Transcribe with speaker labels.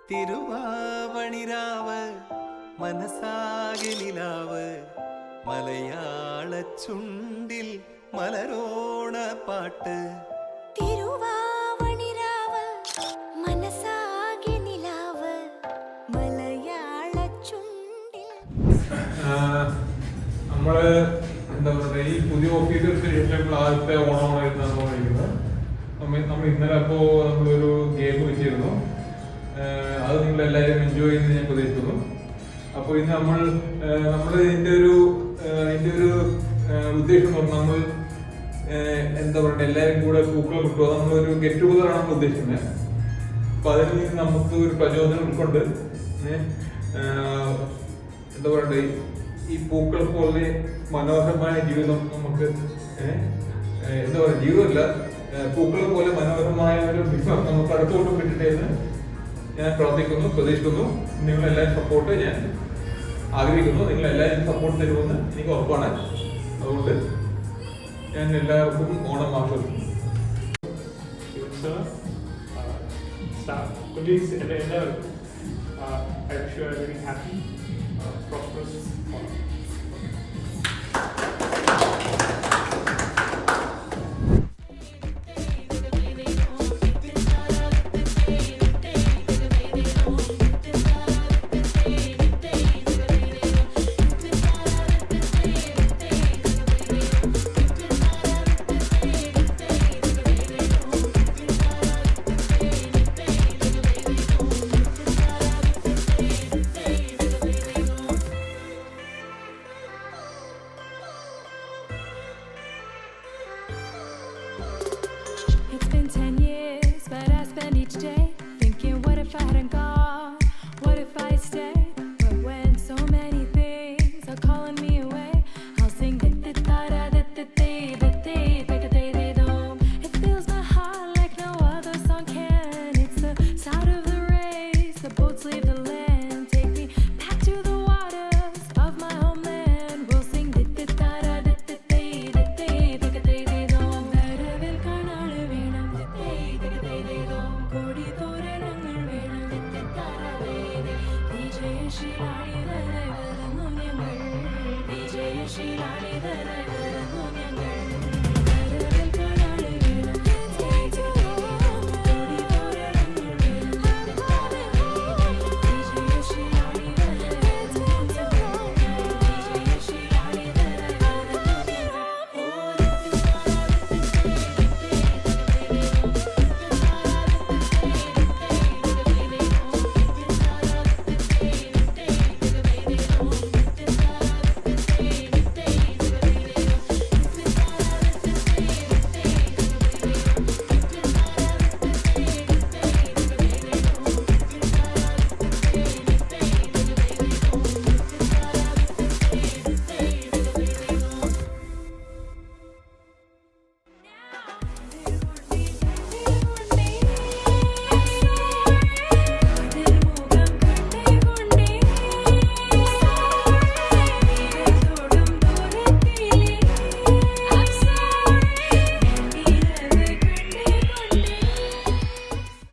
Speaker 1: തിരുവാവണിരാവ് മനസാകെ നിലാവ് മലയാള ചുണ്ടിൽ മലരോണ പാട്ട്.
Speaker 2: തിരുവാവണിരാവ് മനസാകെ നിലാവ് മലയാള ചുണ്ടിൽ.
Speaker 3: നമ്മള് എന്താ പറയുക, ഈ പുതിയ ഓഫീസ് എടുത്ത ശേഷം നമ്മൾ ആദ്യത്തെ ഓണമായിരുന്നാണ് കഴിക്കുന്നത്. നമ്മൾ ഇന്നലെ നമ്മളൊരു ഗെയിം വെച്ചിരുന്നു. അത് നിങ്ങൾ എല്ലാവരും എൻജോയ് ചെയ്യുന്നത് ഞാൻ പ്രതീക്ഷിക്കുന്നു. അപ്പോൾ ഇന്ന് നമ്മൾ ഇതിന്റെ ഒരു ഉദ്ദേശം എന്ന് പറഞ്ഞാൽ നമ്മൾ എന്താ പറയുക, എല്ലാവരും കൂടെ പൂക്കളം കിട്ടുക, നമ്മളൊരു ഗെറ്റ് ടുഗദർ ആണ് നമ്മൾ ഉദ്ദേശിക്കുന്നത്. അപ്പൊ അതിൽ നിന്ന് നമുക്ക് ഒരു പ്രചോദനം ഉൾക്കൊണ്ട് എന്താ പറയണ്ടേ, ഈ പൂക്കൾ പോലെ മനോഹരമായ ജീവിതം നമുക്ക് എന്താ പറയുക, ജീവിതമല്ല, പൂക്കൾ പോലെ മനോഹരമായ ഒരു ബിസിനസ് നമുക്ക് അടുത്തോട്ട് കിട്ടട്ടെന്ന് ഞാൻ പ്രാർത്ഥിക്കുന്നു, പ്രതീക്ഷിക്കുന്നു. നിങ്ങളെല്ലാവരും സപ്പോർട്ട് ഞാൻ ആഗ്രഹിക്കുന്നു. നിങ്ങളെല്ലാവരും സപ്പോർട്ട് തരുമെന്ന് എനിക്ക് ഉറപ്പാണ്. അതുകൊണ്ട് ഞാൻ എല്ലാവർക്കും ഓണം ആഘോഷിക്കുന്നു.
Speaker 4: It's been 10 years, but I spend each day thinking, what if I hadn't gone? What if I stayed? But when so many things are calling me away, I'll sing it fills my heart like no other song can. It's the start of the race, the boats leave the land, take me back to the waters of my homeland. We'll sing Shri Rani Dhara